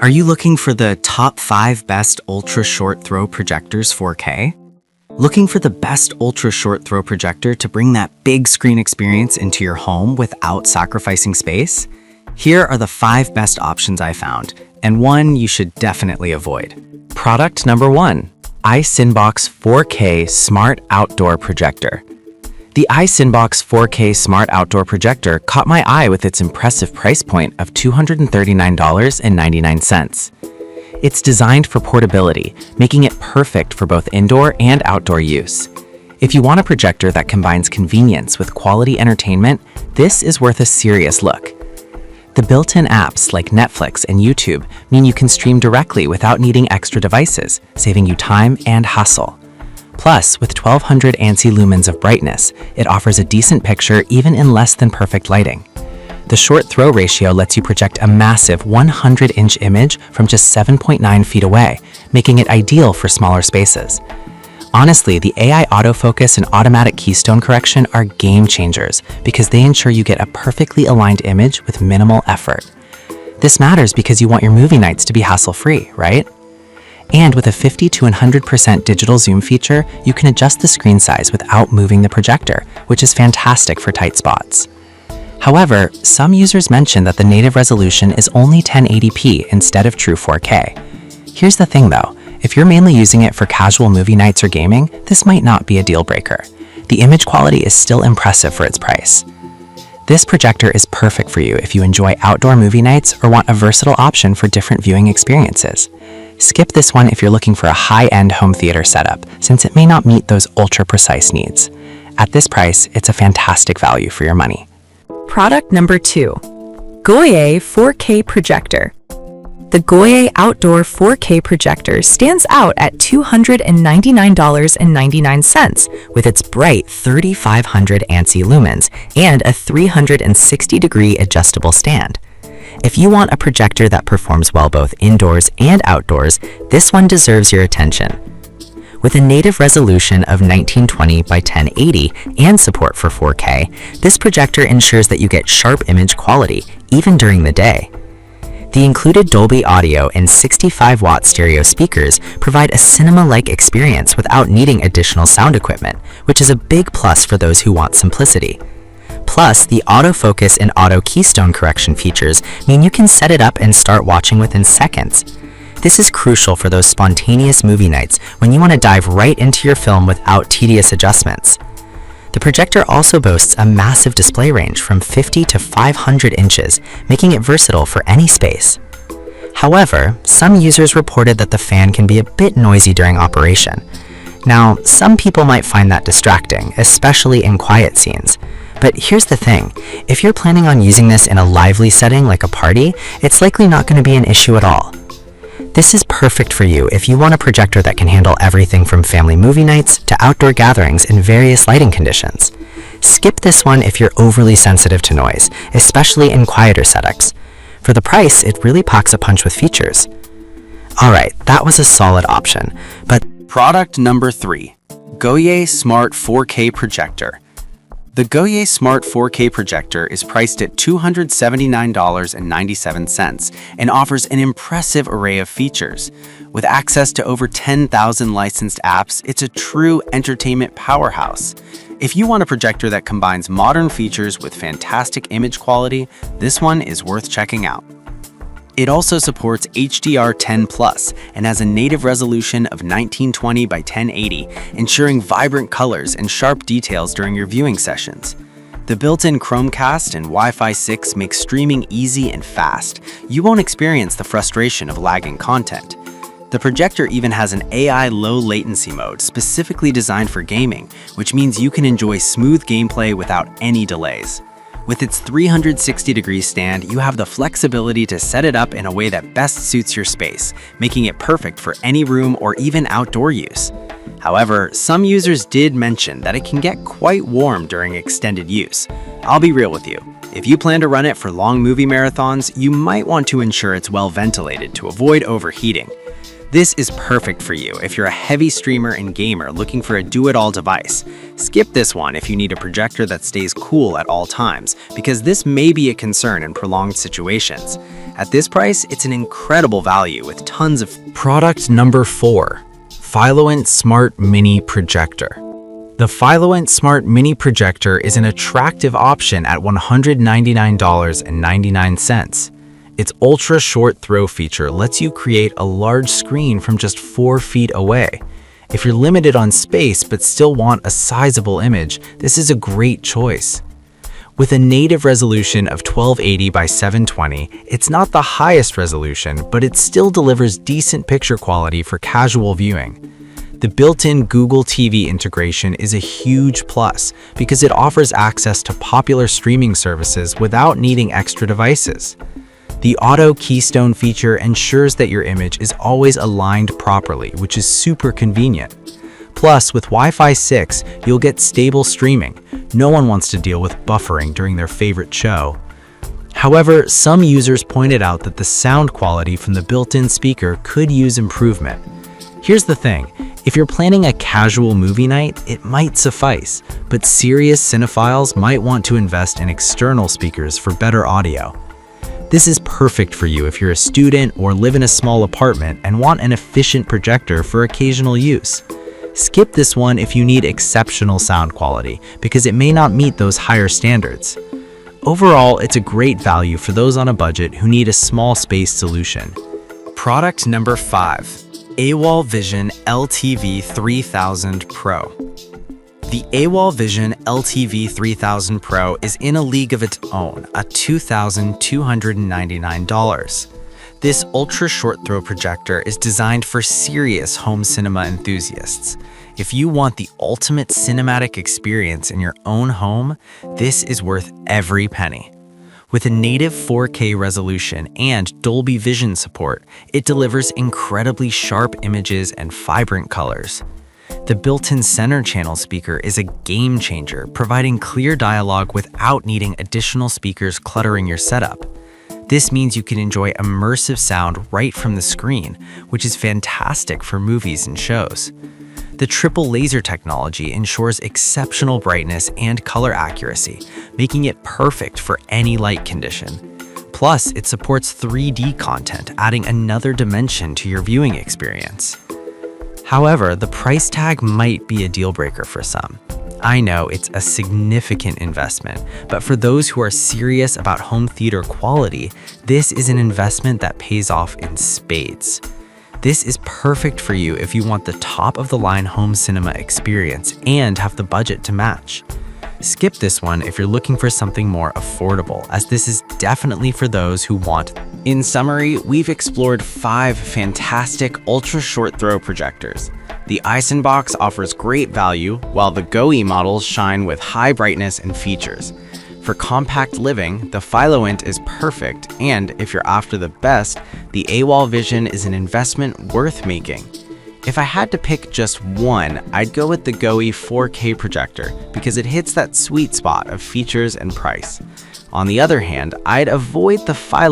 Are you looking for the top 5 best ultra-short throw projectors 4K? Looking for the best ultra-short throw projector to bring that big screen experience into your home without sacrificing space? Here are the 5 best options I found, and one you should definitely avoid. Product number 1, iSynbox 4K Smart Outdoor Projector. The iSynbox 4K Smart Outdoor Projector caught my eye with its impressive price point of $239.99. It's designed for portability, making it perfect for both indoor and outdoor use. If you want a projector that combines convenience with quality entertainment, this is worth a serious look. The built-in apps like Netflix and YouTube mean you can stream directly without needing extra devices, saving you time and hassle. Plus, with 1200 ANSI lumens of brightness, it offers a decent picture even in less than perfect lighting. The short throw ratio lets you project a massive 100-inch image from just 7.9 feet away, making it ideal for smaller spaces. Honestly, the AI autofocus and automatic keystone correction are game changers because they ensure you get a perfectly aligned image with minimal effort. This matters because you want your movie nights to be hassle-free, right? And with a 50 to 100% digital zoom feature, you can adjust the screen size without moving the projector, which is fantastic for tight spots. However, some users mention that the native resolution is only 1080p instead of true 4K. Here's the thing though, if you're mainly using it for casual movie nights or gaming, this might not be a deal breaker. The image quality is still impressive for its price. This projector is perfect for you if you enjoy outdoor movie nights or want a versatile option for different viewing experiences. Skip this one if you're looking for a high-end home theater setup, since it may not meet those ultra-precise needs. At this price, it's a fantastic value for your money. Product number 2, Goye 4K Projector. The Goye Outdoor 4K Projector stands out at $299.99 with its bright 3500 ANSI lumens and a 360-degree adjustable stand. If you want a projector that performs well both indoors and outdoors, this one deserves your attention. With a native resolution of 1920 by 1080 and support for 4K, this projector ensures that you get sharp image quality, even during the day. The included Dolby Audio and 65-watt stereo speakers provide a cinema-like experience without needing additional sound equipment, which is a big plus for those who want simplicity. Plus, the autofocus and auto keystone correction features mean you can set it up and start watching within seconds. This is crucial for those spontaneous movie nights when you want to dive right into your film without tedious adjustments. The projector also boasts a massive display range from 50 to 500 inches, making it versatile for any space. However, some users reported that the fan can be a bit noisy during operation. Now, some people might find that distracting, especially in quiet scenes. But here's the thing, if you're planning on using this in a lively setting like a party, it's likely not going to be an issue at all. This is perfect for you if you want a projector that can handle everything from family movie nights to outdoor gatherings in various lighting conditions. Skip this one if you're overly sensitive to noise, especially in quieter setups. For the price, it really packs a punch with features. Alright, that was a solid option, but Product number 3, Goye Smart 4K Projector. The Goye Smart 4K projector is priced at $279.97 and offers an impressive array of features. With access to over 10,000 licensed apps, it's a true entertainment powerhouse. If you want a projector that combines modern features with fantastic image quality, this one is worth checking out. It also supports HDR10+ and has a native resolution of 1920 by 1080, ensuring vibrant colors and sharp details during your viewing sessions. The built-in Chromecast and Wi-Fi 6 make streaming easy and fast. You won't experience the frustration of lagging content. The projector even has an AI low latency mode specifically designed for gaming, which means you can enjoy smooth gameplay without any delays. With its 360-degree stand, you have the flexibility to set it up in a way that best suits your space, making it perfect for any room or even outdoor use. However, some users did mention that it can get quite warm during extended use. I'll be real with you. If you plan to run it for long movie marathons, you might want to ensure it's well ventilated to avoid overheating. This is perfect for you if you're a heavy streamer and gamer looking for a do-it-all device. Skip this one if you need a projector that stays cool at all times, because this may be a concern in prolonged situations. At this price, it's an incredible value with tons of... Product number 4. Filoent Smart Mini Projector. The Filoent Smart Mini Projector is an attractive option at $199.99. Its ultra-short throw feature lets you create a large screen from just 4 feet away. If you're limited on space but still want a sizable image, this is a great choice. With a native resolution of 1280 by 720, it's not the highest resolution, but it still delivers decent picture quality for casual viewing. The built-in Google TV integration is a huge plus because it offers access to popular streaming services without needing extra devices. The auto keystone feature ensures that your image is always aligned properly, which is super convenient. Plus, with Wi-Fi 6, you'll get stable streaming. No one wants to deal with buffering during their favorite show. However, some users pointed out that the sound quality from the built-in speaker could use improvement. Here's the thing, if you're planning a casual movie night, it might suffice, but serious cinephiles might want to invest in external speakers for better audio. This is perfect for you if you're a student or live in a small apartment and want an efficient projector for occasional use. Skip this one if you need exceptional sound quality, because it may not meet those higher standards. Overall, it's a great value for those on a budget who need a small space solution. Product number 5. awol Vision LTV 3000 Pro. The awol Vision LTV 3000 Pro is in a league of its own at $2,299. This ultra-short throw projector is designed for serious home cinema enthusiasts. If you want the ultimate cinematic experience in your own home, this is worth every penny. With a native 4K resolution and Dolby Vision support, it delivers incredibly sharp images and vibrant colors. The built-in center channel speaker is a game changer, providing clear dialogue without needing additional speakers cluttering your setup. This means you can enjoy immersive sound right from the screen, which is fantastic for movies and shows. The triple laser technology ensures exceptional brightness and color accuracy, making it perfect for any light condition. Plus, it supports 3D content, adding another dimension to your viewing experience. However, the price tag might be a deal breaker for some. I know it's a significant investment, but for those who are serious about home theater quality, this is an investment that pays off in spades. This is perfect for you if you want the top-of-the-line home cinema experience and have the budget to match. Skip this one if you're looking for something more affordable, as this is definitely for those who want. In summary, we've explored 5 fantastic ultra-short throw projectors. The Eisenbox offers great value, while the GoE models shine with high brightness and features. For compact living, the Filoent is perfect, and if you're after the best, the awol Vision is an investment worth making. If I had to pick just one, I'd go with the GoE 4K projector because it hits that sweet spot of features and price. On the other hand, I'd avoid the Filoent